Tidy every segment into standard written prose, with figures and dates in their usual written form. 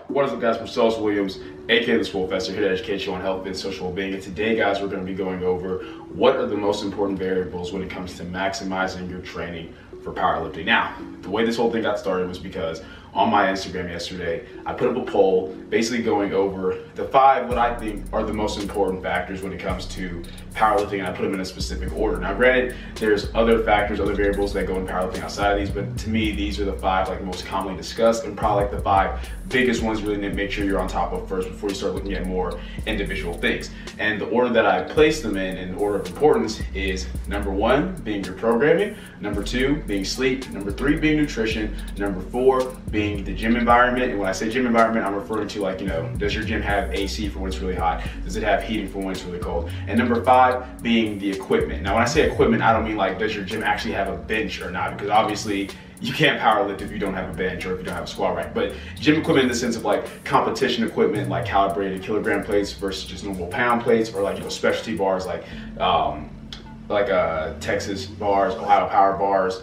What is up, guys? Marcellus Williams, aka TheSwolefessor, here to educate you on health and social well-being. And today, guys, we're going to be going over what are the most important variables when it comes to maximizing your training for powerlifting. Now, the way this whole thing got started was because on my Instagram yesterday, I put up a poll basically going over the 5 what I think are the most important factors when it comes to powerlifting, and I put them in a specific order. Now, granted, there's other factors, other variables that go in powerlifting outside of these, but to me, these are the 5 like most commonly discussed and probably like the 5 biggest ones really need to make sure you're on top of first before you start looking at more individual things. And the order that I placed them in order of importance is number 1 being your programming, number 2 being sleep, number 3 being nutrition, number 4 being the gym environment. And when I say gym environment, I'm referring to, like, you know, does your gym have AC for when it's really hot? Does it have heating for when it's really cold? And number 5 being the equipment. Now, when I say equipment, I don't mean like does your gym actually have a bench or not, because obviously you can't powerlift if you don't have a bench or if you don't have a squat rack. But gym equipment in the sense of like competition equipment, like calibrated kilogram plates versus just normal pound plates, or like, you know, specialty bars like Texas bars, Ohio power bars,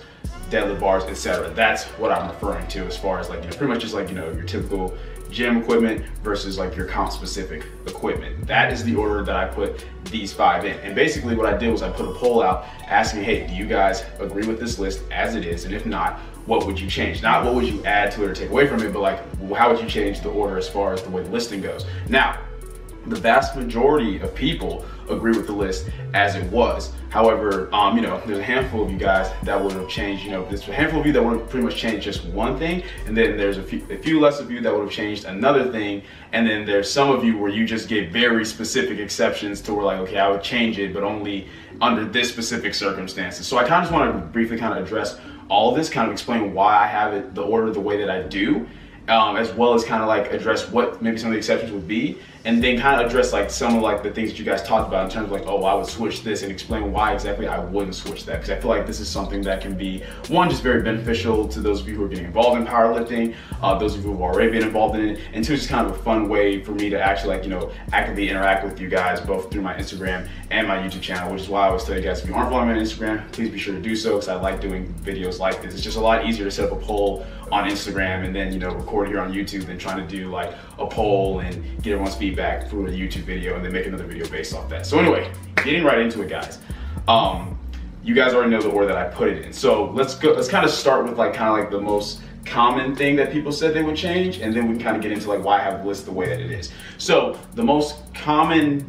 deadlift bars, etc. That's what I'm referring to as far as, like, you know, pretty much just like, you know, your typical gym equipment versus like your comp specific equipment. That is the order that I put these 5 in. And basically what I did was I put a poll out asking, hey, do you guys agree with this list as it is? And if not, what would you change? Not what would you add to it or take away from it, but like, how would you change the order as far as the way the listing goes? Now, the vast majority of people agree with the list as it was. However, you know, there's a handful of you guys that would have changed, you know, there's a handful of you that would have pretty much changed just one thing, and then there's a few less of you that would have changed another thing, and then there's some of you where you just gave very specific exceptions to where, like, okay, I would change it, but only under this specific circumstances. So I kind of just want to briefly kind of address all of this, kind of explain why I have it the order the way that I do, as well as kind of like address what maybe some of the exceptions would be, and then kind of address like some of like the things that you guys talked about in terms of like, oh, I would switch this, and explain why exactly I wouldn't switch that, because I feel like this is something that can be, one, just very beneficial to those of you who are getting involved in powerlifting, those of you who have already been involved in it, and two, it's just kind of a fun way for me to actually, like, you know, actively interact with you guys both through my Instagram and my YouTube channel, which is why I always tell you guys, if you aren't following me on Instagram, please be sure to do so, because I like doing videos like this. It's just a lot easier to set up a poll on Instagram and then, you know, record here on YouTube than trying to do like a poll and get everyone's feedback through a YouTube video and then make another video based off that. So anyway, getting right into it, guys. You guys already know the order that I put it in. So let's kind of start with like kind of like the most common thing that people said they would change, and then we can kind of get into like why I have the list the way that it is. So the most common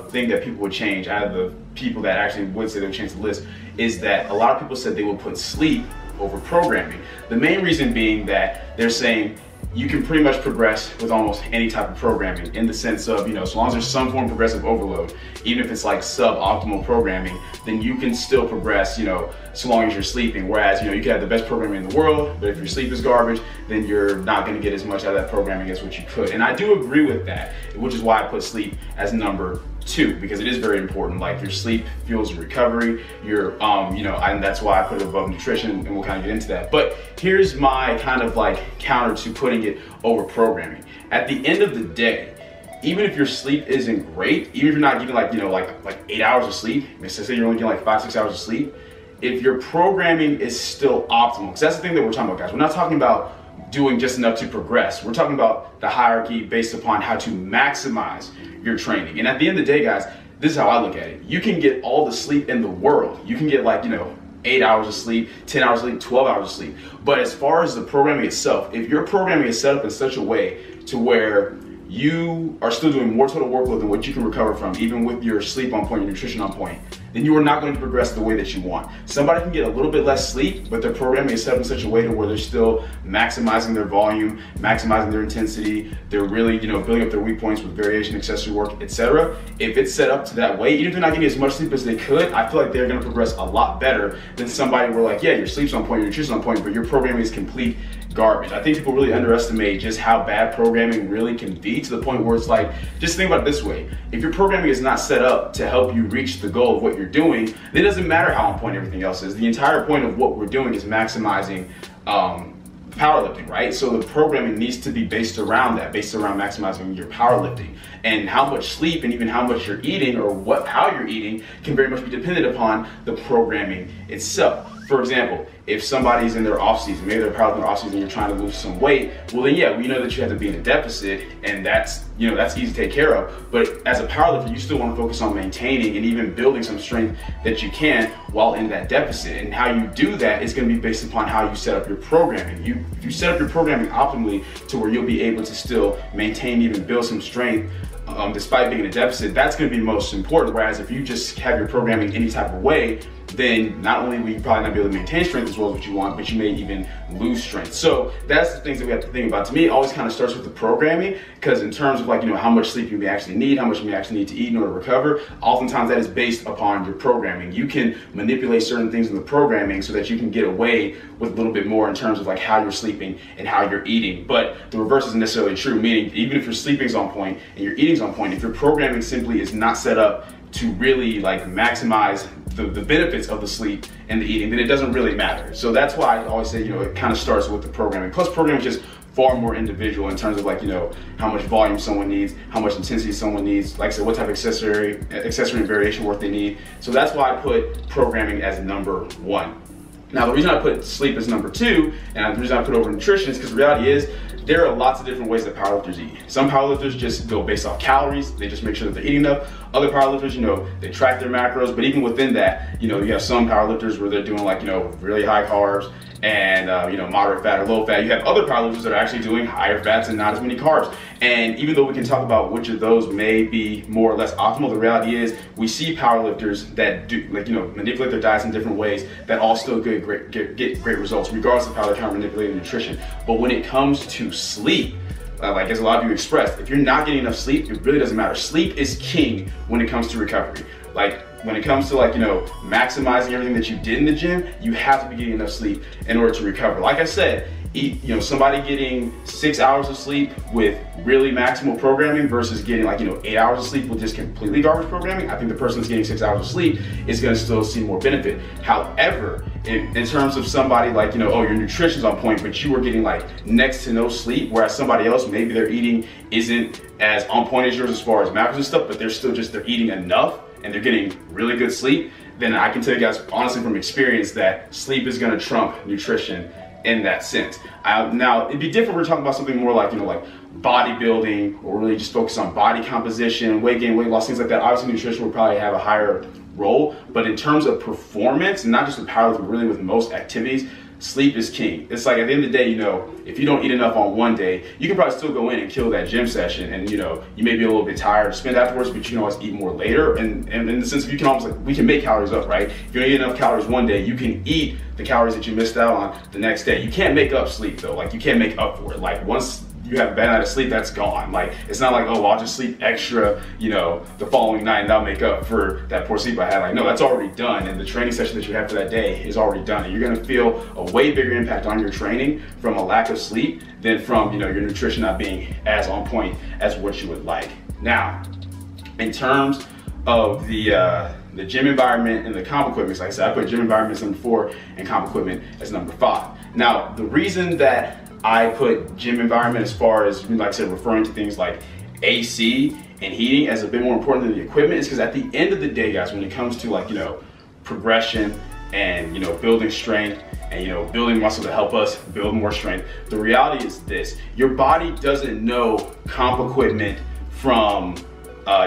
thing that people would change out of the people that actually would say they would change the list is that a lot of people said they would put sleep over programming. The main reason being that they're saying you can pretty much progress with almost any type of programming, in the sense of, you know, so long as there's some form of progressive overload, even if it's like suboptimal programming, then you can still progress, you know, so long as you're sleeping. Whereas, you know, you can have the best programming in the world, but if your sleep is garbage, then you're not going to get as much out of that programming as what you could. And I do agree with that, which is why I put sleep as number 2, because it is very important. Like, your sleep fuels your recovery, your you know, and that's why I put it above nutrition, and we'll kind of get into that. But here's my kind of like counter to putting it over programming. At the end of the day, even if your sleep isn't great, even if you're not getting like, you know, like 8 hours of sleep, let's say you're only getting like 5-6 hours of sleep, if your programming is still optimal, because that's the thing that we're talking about, guys. We're not talking about doing just enough to progress. We're talking about the hierarchy based upon how to maximize your training. And at the end of the day, guys, this is how I look at it. You can get all the sleep in the world. You can get, like, you know, 8 hours of sleep, 10 hours of sleep, 12 hours of sleep. But as far as the programming itself, if your programming is set up in such a way to where you are still doing more total workload than what you can recover from, even with your sleep on point, your nutrition on point, then you are not going to progress the way that you want. Somebody can get a little bit less sleep, but their programming is set up in such a way to where they're still maximizing their volume, maximizing their intensity. They're really, you know, building up their weak points with variation, accessory work, etc. If it's set up to that way, even if they're not getting as much sleep as they could, I feel like they're going to progress a lot better than somebody where, like, yeah, your sleep's on point, your nutrition's on point, but your programming is complete garbage. I think people really underestimate just how bad programming really can be, to the point where it's like, just think about it this way. If your programming is not set up to help you reach the goal of what you're doing, it doesn't matter how on point everything else is. The entire point of what we're doing is maximizing powerlifting, right? So the programming needs to be based around that, based around maximizing your powerlifting. And how much sleep and even how much you're eating, or how you're eating, can very much be dependent upon the programming itself. For example, if somebody's in their off season, maybe they're powerlifting in their off season and you're trying to lose some weight, well then yeah, we know that you have to be in a deficit, and that's, you know, that's easy to take care of. But as a powerlifter, you still want to focus on maintaining and even building some strength that you can while in that deficit. And how you do that is going to be based upon how you set up your programming. If you set up your programming optimally to where you'll be able to still maintain, even build some strength despite being in a deficit, that's going to be most important. Whereas if you just have your programming any type of way, then not only will you probably not be able to maintain strength as well as what you want, but you may even lose strength. So that's the things that we have to think about. To me, it always kind of starts with the programming, because in terms of like, you know, how much sleep you may actually need, how much you may actually need to eat in order to recover, oftentimes that is based upon your programming. You can manipulate certain things in the programming so that you can get away with a little bit more in terms of like how you're sleeping and how you're eating. But the reverse isn't necessarily true, meaning even if your sleeping's on point and your eating's on point, if your programming simply is not set up to really like maximize the benefits of the sleep and the eating, then it doesn't really matter. So that's why I always say, you know, it kind of starts with the programming. Plus programming is just far more individual in terms of like, you know, how much volume someone needs, how much intensity someone needs, like I said, what type of accessory and variation work they need. So that's why I put programming as number 1. Now, the reason I put sleep as number 2, and the reason I put over nutrition, is because the reality is there are lots of different ways that powerlifters eat. Some powerlifters just go based off calories. They just make sure that they're eating enough. Other powerlifters, you know, they track their macros, but even within that, you know, you have some powerlifters where they're doing like, you know, really high carbs and, you know, moderate fat or low fat. You have other powerlifters that are actually doing higher fats and not as many carbs. And even though we can talk about which of those may be more or less optimal, the reality is we see powerlifters that do, like, you know, manipulate their diets in different ways that all still get great results, regardless of how they're kind of manipulating nutrition. But when it comes to sleep, like as a lot of you expressed, if you're not getting enough sleep, it really doesn't matter. Sleep is king when it comes to recovery. Like when it comes to like, you know, maximizing everything that you did in the gym, you have to be getting enough sleep in order to recover. Like I said, you know, somebody getting 6 hours of sleep with really maximal programming versus getting like, you know, 8 hours of sleep with just completely garbage programming, I think the person that's getting 6 hours of sleep is going to still see more benefit. However, in terms of somebody like, you know, oh, your nutrition's on point, but you are getting like next to no sleep, whereas somebody else, maybe their eating isn't as on point as yours as far as macros and stuff, but they're still just, they're eating enough and they're getting really good sleep, then I can tell you guys honestly from experience that sleep is going to trump nutrition in that sense. Now, it'd be different if we're talking about something more like, you know, like bodybuilding, or really just focus on body composition, weight gain, weight loss, things like that. Obviously, nutrition would probably have a higher role, but in terms of performance, and not just with powerlifting, but really with most activities, sleep is king. It's like at the end of the day, you know, if you don't eat enough on one day, you can probably still go in and kill that gym session, and you know, you may be a little bit tired to spend afterwards, but you can always eat more later. And in the sense of you can almost like, we can make calories up, right? If you don't eat enough calories one day, you can eat the calories that you missed out on the next day. You can't make up sleep though. Like you can't make up for it. Like once you have a bad night of sleep, that's gone. Like it's not like, oh, well, I'll just sleep extra, you know, the following night and that'll make up for that poor sleep I had. Like no, that's already done, and the training session that you have for that day is already done. And you're gonna feel a way bigger impact on your training from a lack of sleep than from, you know, your nutrition not being as on point as what you would like. Now, in terms of the gym environment and the comp equipment, like I said, I put gym environment as number 4 and comp equipment as number 5. Now, the reason that I put gym environment as far as, like I said, referring to things like AC and heating as a bit more important than the equipment is because at the end of the day, guys, when it comes to like, you know, progression and, you know, building strength and, you know, building muscle to help us build more strength, the reality is this: your body doesn't know comp equipment from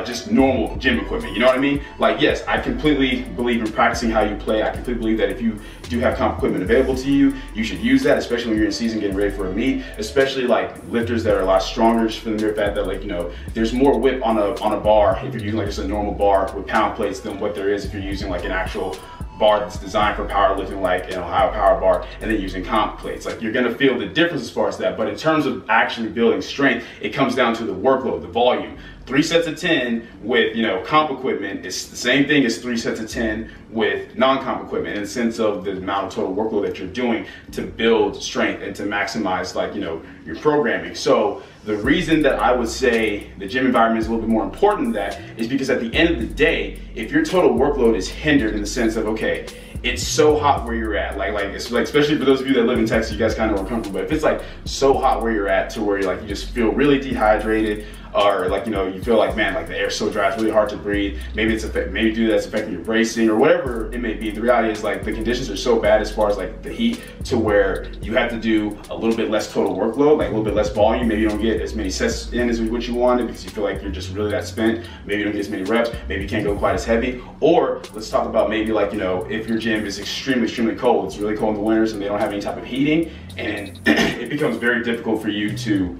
just normal gym equipment, you know what I mean? Like, yes, I completely believe in practicing how you play. I completely believe that if you do have comp equipment available to you, you should use that, especially when you're in season getting ready for a meet, especially like lifters that are a lot stronger, just for the mere fact that, like, you know, there's more whip on a bar if you're using like just a normal bar with pound plates than what there is if you're using like an actual bar that's designed for powerlifting, like an Ohio Power Bar, and then using comp plates. Like, you're gonna feel the difference as far as that, but in terms of actually building strength, it comes down to the workload, the volume. 3 sets of 10 with, you know, comp equipment is the same thing as 3 sets of 10 with non-comp equipment in the sense of the amount of total workload that you're doing to build strength and to maximize, like, you know, your programming. So the reason that I would say the gym environment is a little bit more important than that is because at the end of the day, if your total workload is hindered in the sense of, okay, it's so hot where you're at, it's like, especially for those of you that live in Texas, you guys kind of are uncomfortable, but if it's like so hot where you're at to where you're like, you just feel really dehydrated, or like, you know, you feel like, man, like the air's so dry, it's really hard to breathe. Maybe it's maybe due to that's affecting your bracing or whatever it may be. The reality is like the conditions are so bad as far as like the heat to where you have to do a little bit less total workload, like a little bit less volume. Maybe you don't get as many sets in as what you wanted because you feel like you're just really that spent. Maybe you don't get as many reps. Maybe you can't go quite as heavy. Or let's talk about maybe like, you know, if your gym is extremely cold, it's really cold in the winters and they don't have any type of heating, and it becomes very difficult for you to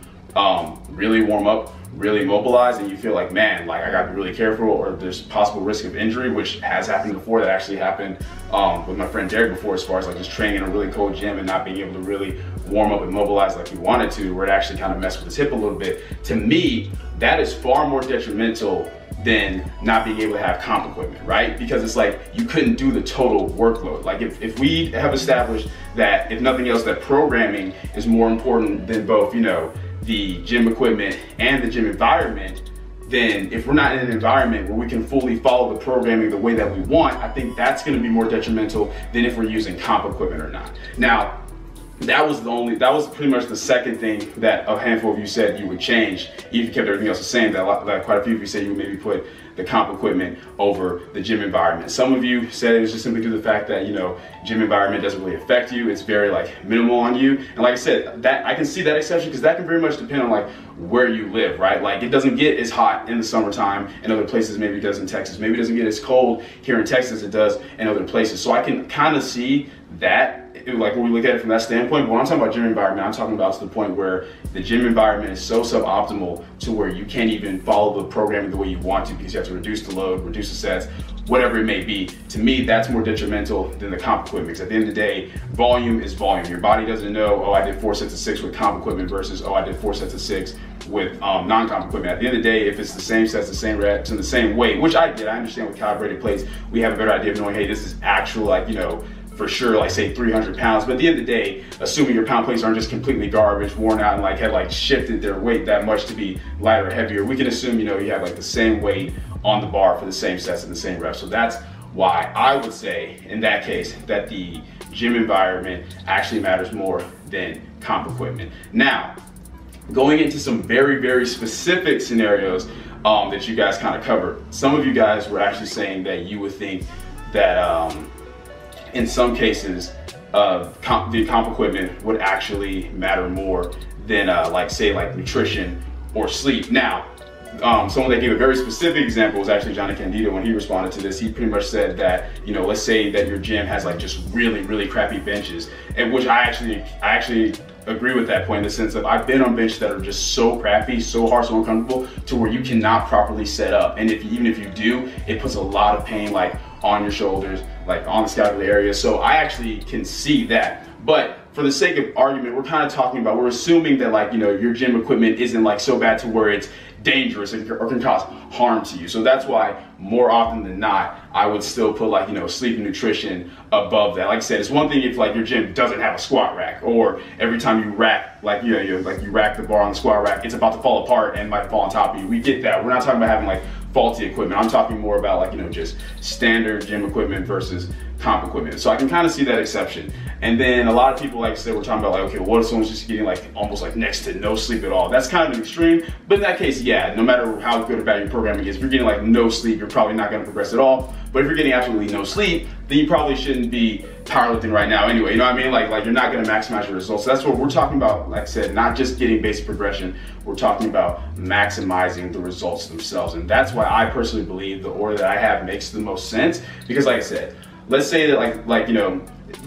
really warm up, really mobilize, and you feel like, man, like I gotta be really careful, or there's possible risk of injury, which has happened before. That actually happened with my friend Derek before, as far as like just training in a really cold gym and not being able to really warm up and mobilize like he wanted to, where it actually kind of messed with his hip a little bit. To me, that is far more detrimental than not being able to have comp equipment, right? Because it's like you couldn't do the total workload. Like if we have established that, if nothing else, that programming is more important than both, you know, the gym equipment and the gym environment, then if we're not in an environment where we can fully follow the programming the way that we want, I think that's gonna be more detrimental than if we're using comp equipment or not. Now, that was pretty much the second thing that a handful of you said you would change. You kept everything else the same. That quite a few of you said you would maybe put the comp equipment over the gym environment. Some of you said it was just simply due to the fact that, you know, gym environment doesn't really affect you. It's very like minimal on you. And like I said, that I can see that exception because that can very much depend on like where you live, right? Like it doesn't get as hot in the summertime in other places, maybe it does in Texas. Maybe it doesn't get as cold here in Texas as it does in other places. So I can kind of see that, like when we look at it from that standpoint. But when I'm talking about gym environment, I'm talking about to the point where the gym environment is so suboptimal to where you can't even follow the programming the way you want to because you have to reduce the load, reduce the sets, whatever it may be. To me, that's more detrimental than the comp equipment, because at the end of the day, volume is volume. Your body doesn't know, oh, I did 4 sets of 6 with comp equipment versus, oh, I did 4 sets of 6 with non-comp equipment. At the end of the day, if it's the same sets, the same reps, and the same weight, which I did, I understand with calibrated plates, we have a better idea of knowing, hey, this is actual, like, you know, for sure, like say 300 pounds. But at the end of the day, assuming your pound plates aren't just completely garbage, worn out, and like have like shifted their weight that much to be lighter or heavier, we can assume, you know, you have like the same weight on the bar for the same sets and the same reps. So that's why I would say in that case that the gym environment actually matters more than comp equipment. Now, going into some very specific scenarios that you guys kind of covered. Some of you guys were actually saying that you would think that in some cases, the comp equipment would actually matter more than like say like nutrition or sleep. Now, someone that gave a very specific example was actually Johnny Candido. When he responded to this, he pretty much said that, you know, let's say that your gym has like just really crappy benches, and which I actually agree with that point in the sense of I've been on benches that are just so crappy, so hard, so uncomfortable to where you cannot properly set up. And even if you do, it puts a lot of pain like on your shoulders, like on the scapular area. So I actually can see that. But for the sake of argument, we're kind of talking about, we're assuming that like, you know, your gym equipment isn't like so bad to where it's dangerous or can cause harm to you. So that's why more often than not, I would still put like, you know, sleep and nutrition above that. Like I said, it's one thing if like your gym doesn't have a squat rack, or every time you rack, like, you know, like you rack the bar on the squat rack, it's about to fall apart and might fall on top of you. We get that. We're not talking about having like faulty equipment. I'm talking more about like, you know, just standard gym equipment versus comp equipment. So I can kind of see that exception. And then a lot of people, like I said, we're talking about like, okay, what if someone's just getting like almost like next to no sleep at all? That's kind of an extreme, but in that case, yeah, no matter how good or bad your programming is, if you're getting like no sleep, you're probably not going to progress at all. But if you're getting absolutely no sleep, then you probably shouldn't be powerlifting right now anyway. You know what I mean? Like you're not going to maximize your results. So that's what we're talking about. Like I said, not just getting basic progression. We're talking about maximizing the results themselves. And that's why I personally believe the order that I have makes the most sense. Because like I said, let's say that like, you know,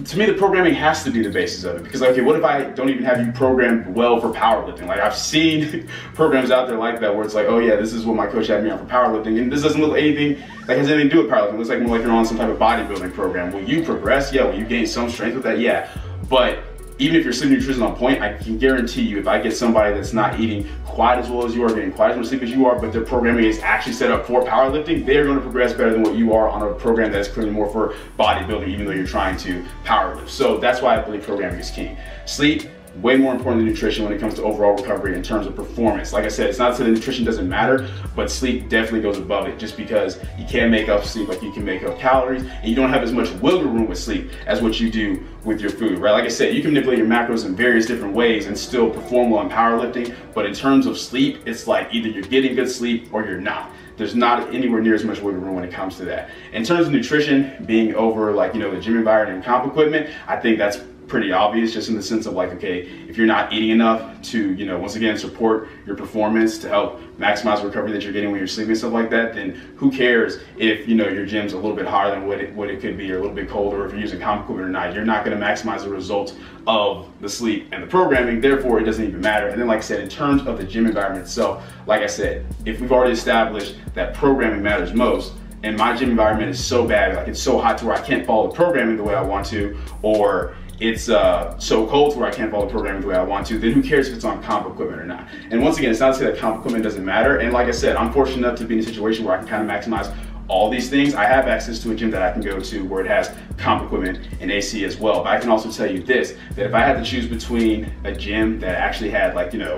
to me, the programming has to be the basis of it. Because, okay, what if I don't even have you programmed well for powerlifting? Like, I've seen programs out there like that where it's like, oh yeah, this is what my coach had me on for powerlifting, and this doesn't look like anything that has anything to do with powerlifting. It looks like more like you're on some type of bodybuilding program. Will you progress? Yeah. Will you gain some strength with that? Yeah. But even if your sleep and nutrition on point, I can guarantee you, if I get somebody that's not eating quite as well as you are, getting quite as much sleep as you are, but their programming is actually set up for powerlifting, they're going to progress better than what you are on a program that's clearly more for bodybuilding, even though you're trying to powerlift. So that's why I believe programming is key. Sleep, way more important than nutrition when it comes to overall recovery in terms of performance. Like I said, it's not to say that nutrition doesn't matter, but sleep definitely goes above it, just because you can't make up sleep like you can make up calories, and you don't have as much wiggle room with sleep as what you do with your food, right? Like I said, you can manipulate your macros in various different ways and still perform well in powerlifting, but in terms of sleep, it's like either you're getting good sleep or you're not. There's not anywhere near as much wiggle room when it comes to that. In terms of nutrition being over, like, you know, the gym environment and comp equipment, I think that's pretty obvious, just in the sense of like, okay, if you're not eating enough to, you know, once again, support your performance to help maximize the recovery that you're getting when you're sleeping and stuff like that, then who cares if, you know, your gym's a little bit higher than what it could be, or a little bit colder, or if you're using comp equipment or not. You're not going to maximize the results of the sleep and the programming, therefore it doesn't even matter. And then, like I said, in terms of the gym environment itself, like I said, if we've already established that programming matters most, and my gym environment is so bad, like it's so hot to where I can't follow the programming the way I want to, or it's so cold to where I can't follow the programming the way I want to, then who cares if it's on comp equipment or not? And once again, it's not to say that comp equipment doesn't matter. And like I said, I'm fortunate enough to be in a situation where I can kind of maximize all these things. I have access to a gym that I can go to where it has comp equipment and AC as well. But I can also tell you this, that if I had to choose between a gym that actually had, like, you know,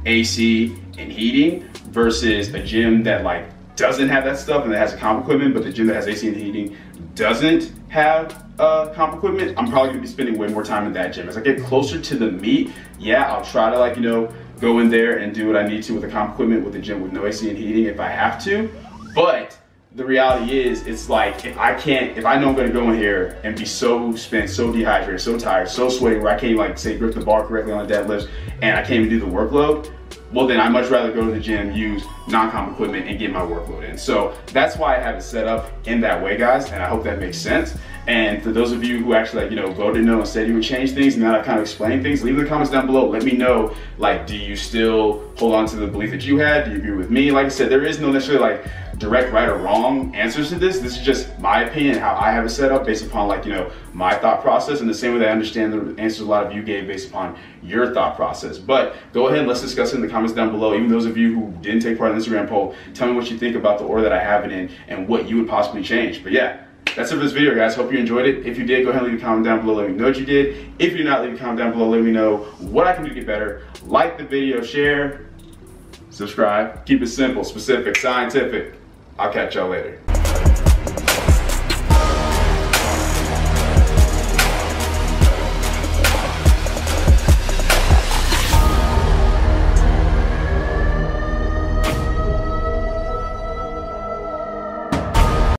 AC and heating versus a gym that like doesn't have that stuff and that has comp equipment, but the gym that has AC and heating doesn't have comp equipment, I'm probably gonna be spending way more time in that gym. As I get closer to the meet, yeah, I'll try to, like, you know, go in there and do what I need to with the comp equipment with the gym with no AC and heating if I have to. But the reality is, it's like, if I know I'm gonna go in here and be so spent, so dehydrated, so tired, so sweaty, where I can't, like, say, grip the bar correctly on the deadlifts, and I can't even do the workload, well, then I'd much rather go to the gym, use non-comp equipment, and get my workload in. So that's why I have it set up in that way, guys, and I hope that makes sense. And for those of you who actually, like, you know, voted no and said you would change things, and now I've kind of explained things, leave in the comments down below. Let me know, like, do you still hold on to the belief that you had? Do you agree with me? Like I said, there is no necessarily, like, direct right or wrong answers to this. This is just my opinion, how I have it set up based upon, like, you know, my thought process, and the same way that I understand the answers a lot of you gave based upon your thought process. But go ahead and let's discuss it in the comments down below. Even those of you who didn't take part in the Instagram poll, tell me what you think about the order that I have it in and what you would possibly change. But yeah, that's it for this video, guys. Hope you enjoyed it. If you did, go ahead and leave a comment down below. Let me know what you did. If you did not, leave a comment down below. Let me know what I can do to get better. Like the video, share, subscribe. Keep it simple, specific, scientific. I'll catch y'all later.